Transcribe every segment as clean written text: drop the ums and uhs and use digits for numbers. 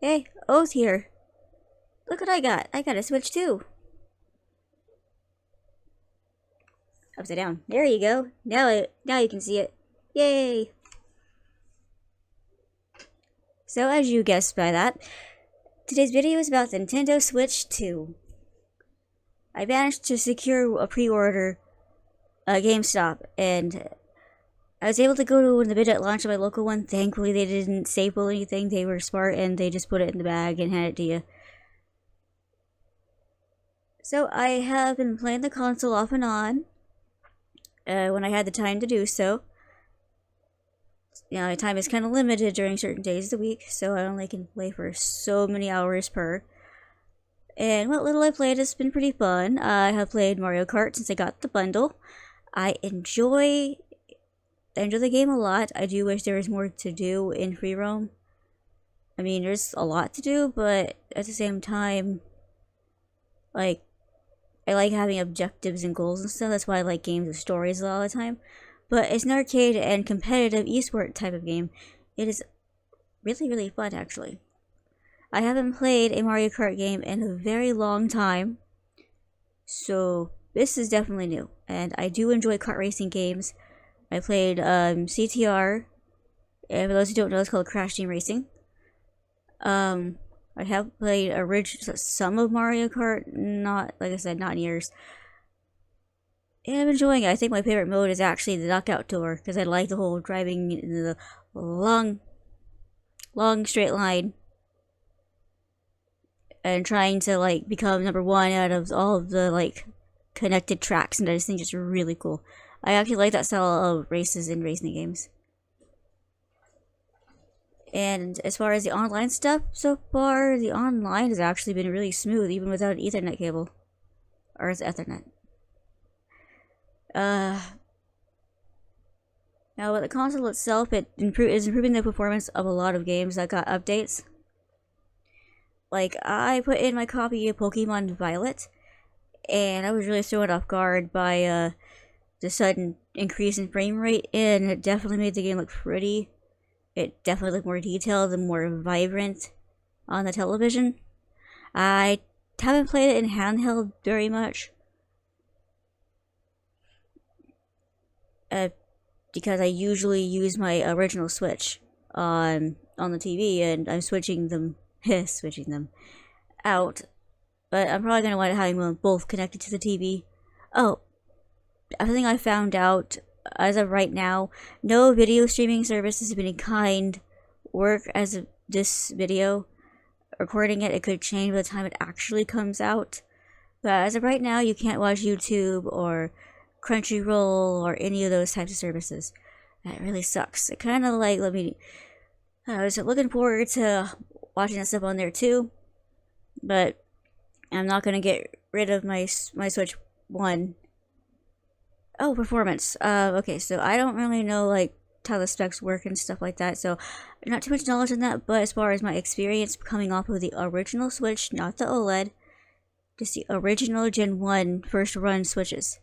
Hey, O's here. Look what I got. I got a Switch too. Upside down. There you go. Now you can see it. Yay! So as you guessed by that, today's video is about the Nintendo Switch 2. I managed to secure a pre-order at GameStop, and I was able to go to the midnight launch of my local one. Thankfully, they didn't staple anything. They were smart, and they just put it in the bag and handed it to you. So I have been playing the console off and on when I had the time to do so. You know, my time is kind of limited during certain days of the week, so I only can play for so many hours per. And what little I played has been pretty fun. I have played Mario Kart since I got the bundle. I enjoy the game a lot. I do wish there was more to do in free roam. I mean, there's a lot to do, but at the same time, like, I like having objectives and goals and stuff. That's why I like games with stories a lot of the time. But it's an arcade and competitive esport type of game. It is really, really fun, actually. I haven't played a Mario Kart game in a very long time, so this is definitely new. And I do enjoy kart racing games. I played CTR, and for those who don't know, it's called Crash Team Racing. I have played some of Mario Kart, not, like I said, not in years. And I'm enjoying it. I think my favorite mode is actually the Knockout Tour, because I like the whole driving in the long straight line and trying to, like, become number one out of all of the, like, connected tracks, and I just think it's really cool. I actually like that style of races in racing games. And as far as the online stuff, so far, the online has actually been really smooth, even without an Ethernet cable. Or it's Ethernet. Now, with the console itself, it is improving the performance of a lot of games that got updates. Like, I put in my copy of Pokemon Violet, and I was really thrown off guard by the sudden increase in frame rate, and it definitely made the game look pretty. It definitely looked more detailed and more vibrant on the television. I haven't played it in handheld very much. Because I usually use my original Switch on the TV, and I'm switching them out. But I'm probably gonna wind up having them both connected to the TV. Oh, everything I found out as of right now, no video streaming services of any kind work as of this video. Recording it could change by the time it actually comes out. But as of right now, you can't watch YouTube or Crunchyroll or any of those types of services. That really sucks. It kind of like I was looking forward to watching that stuff on there too, but I'm not gonna get rid of my Switch 1. Oh, performance. Okay, so I don't really know like how the specs work and stuff like that, so not too much knowledge on that. But as far as my experience coming off of the original Switch, not the OLED, just the original Gen 1 first run Switches.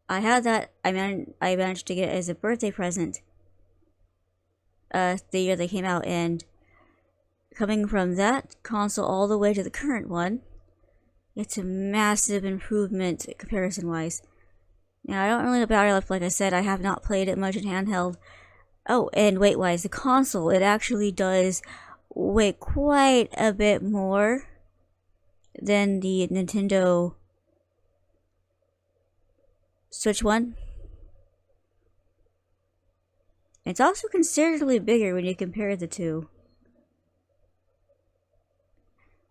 I had that. I managed to get it as a birthday present. The year they came out, and coming from that console all the way to the current one, it's a massive improvement comparison-wise. Now, I don't really know battery life, like I said. I have not played it much in handheld. Oh, and weight-wise, the console, it actually does weigh quite a bit more than the Nintendo Switch 1. It's also considerably bigger when you compare the two.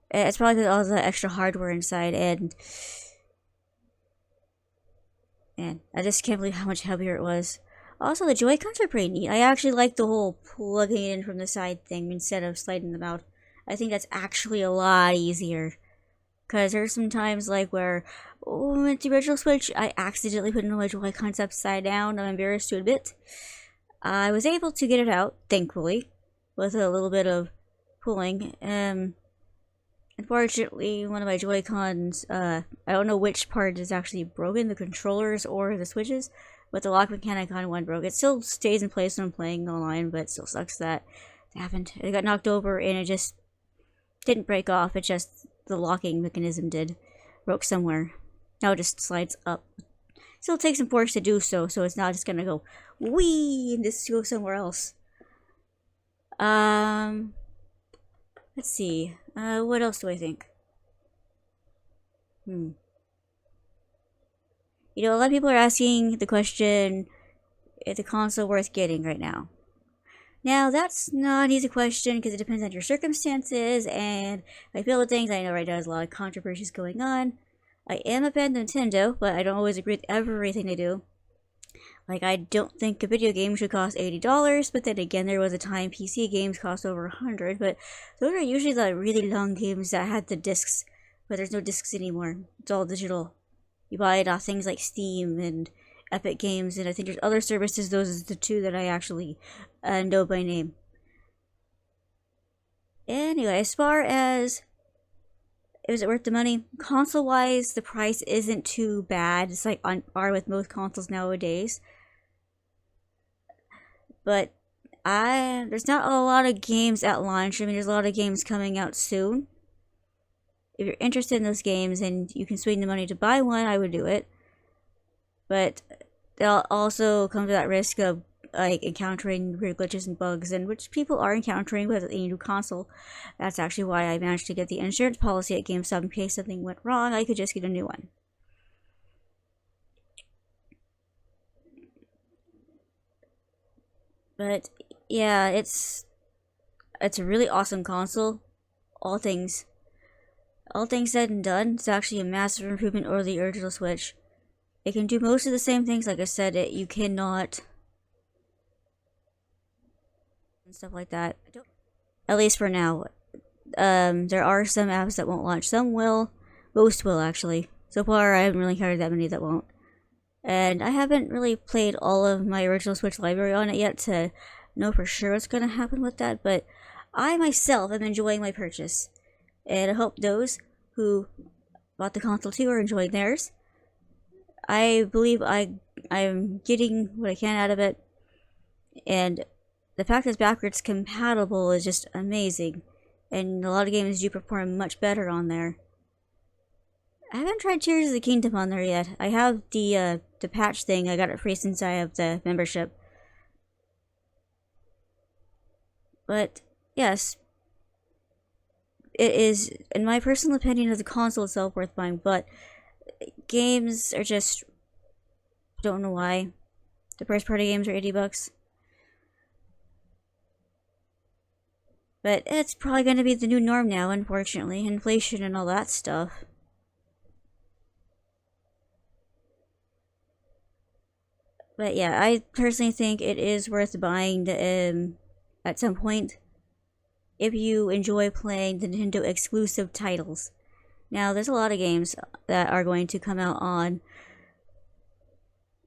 It's probably because all the extra hardware inside, and I just can't believe how much heavier it was. Also, the Joy-Cons are pretty neat. I actually like the whole plugging it in from the side thing instead of sliding them out. I think that's actually a lot easier. Because there's some times like where, with the original Switch, I accidentally put in my Joy-Cons upside down. I'm embarrassed to admit. I was able to get it out, thankfully, with a little bit of pulling. Unfortunately, one of my Joy-Cons, I don't know which part is actually broken, the controllers or the switches, but the lock mechanic on one broke. It still stays in place when I'm playing online, but it still sucks that happened. It got knocked over and it just didn't break off. It just, the locking mechanism broke somewhere. Now it just slides up. Still takes some force to do so, so it's not just gonna go wee and just go somewhere else. Let's see. What else do I think? You know, a lot of people are asking the question, is the console worth getting right now? Now, that's not an easy question because it depends on your circumstances and I feel the things. I know right now there's a lot of controversies going on. I am a fan of Nintendo, but I don't always agree with everything they do. Like, I don't think a video game should cost $80, but then again, there was a time PC games cost over $100, but those are usually the really long games that had the discs, but there's no discs anymore. It's all digital. You buy it off things like Steam and Epic Games, and I think there's other services. Those are the two that I actually know by name. Anyway, as far as is it worth the money? Console-wise, the price isn't too bad. It's like on par with most consoles nowadays. But there's not a lot of games at launch. I mean, there's a lot of games coming out soon. If you're interested in those games and you can swing the money to buy one, I would do it. But they'll also come to that risk of like encountering weird glitches and bugs, and which people are encountering with a new console. That's actually why I managed to get the insurance policy at GameStop in case something went wrong. I could just get a new one. But yeah, it's a really awesome console. All things said and done, it's actually a massive improvement over the original Switch. It can do most of the same things. Like I said, you cannot and stuff like that. At least for now. There are some apps that won't launch. Some will. Most will, actually. So far, I haven't really heard that many that won't. And I haven't really played all of my original Switch library on it yet to know for sure what's going to happen with that. But I myself am enjoying my purchase. And I hope those who bought the console too are enjoying theirs. I believe I'm getting what I can out of it. And the fact that it's backwards compatible is just amazing. And a lot of games do perform much better on there. I haven't tried Tears of the Kingdom on there yet. I have the patch thing. I got it free since I have the membership. But yes, it is, in my personal opinion, of the console itself worth buying. But games are just, don't know why. The first party games are $80. But it's probably going to be the new norm now, unfortunately. Inflation and all that stuff. But yeah, I personally think it is worth buying at some point if you enjoy playing the Nintendo exclusive titles. Now, there's a lot of games that are going to come out on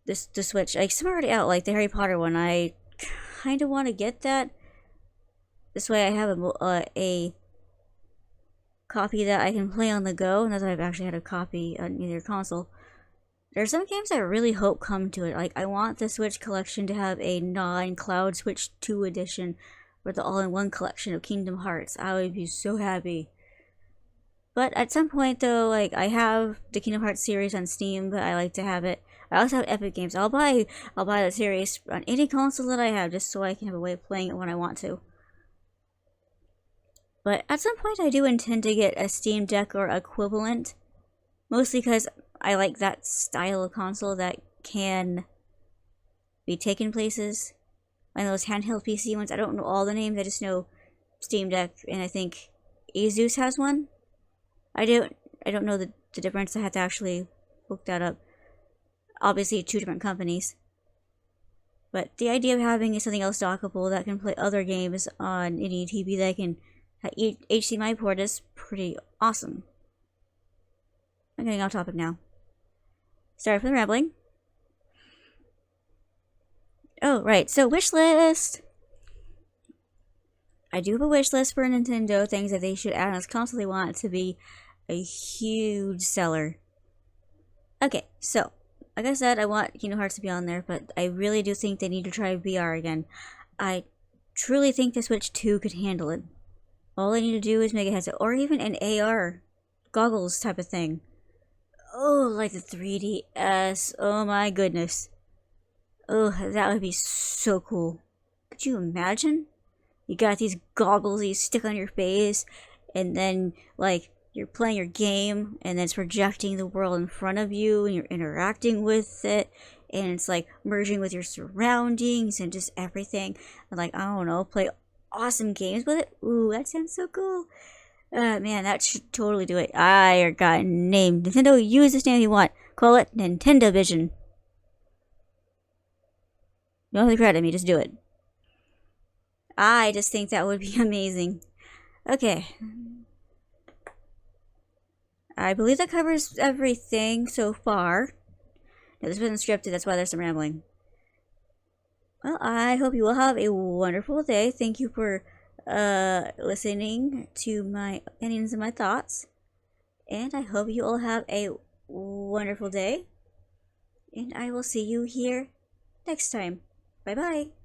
the Switch. Like, some are already out, like the Harry Potter one. I kind of want to get that. This way I have a copy that I can play on the go, and that I've actually had a copy on either console. There are some games I really hope come to it. Like, I want the Switch collection to have a non-Cloud Switch 2 edition or the all-in-one collection of Kingdom Hearts. I would be so happy. But at some point, though, like, I have the Kingdom Hearts series on Steam, but I like to have it. I also have Epic Games. I'll buy the series on any console that I have, just so I can have a way of playing it when I want to. But at some point, I do intend to get a Steam Deck or equivalent. Mostly because I like that style of console that can be taken places. I know those handheld PC ones, I don't know all the names, I just know Steam Deck, and I think Asus has one. I don't know the difference. I have to actually look that up. Obviously, two different companies. But the idea of having something else dockable that can play other games on any TV that can HDMI port is pretty awesome. I'm getting off topic now. Sorry for the rambling. Oh, right. So, wish list. I do have a wish list for Nintendo, things that they should add on this console. They want it to be a huge seller. Okay, so, like I said, I want Kingdom Hearts to be on there, but I really do think they need to try VR again. I truly think the Switch 2 could handle it. All I need to do is make a headset, or even an AR goggles type of thing. Oh, like the 3DS. Oh my goodness. Oh, that would be so cool. Could you imagine? You got these goggles you stick on your face, and then, like, you're playing your game, and then it's projecting the world in front of you, and you're interacting with it, and it's, like, merging with your surroundings and just everything. And, like, I don't know, play awesome games with it. Ooh, that sounds so cool. Man, that should totally do it. I got a name. Nintendo, use this name if you want. Call it Nintendo Vision. You don't have to credit me, just do it. I just think that would be amazing. Okay. I believe that covers everything so far. Now, this wasn't scripted, that's why there's some rambling. Well, I hope you will have a wonderful day. Thank you for listening to my opinions and my thoughts. And I hope you all have a wonderful day. And I will see you here next time. Bye bye.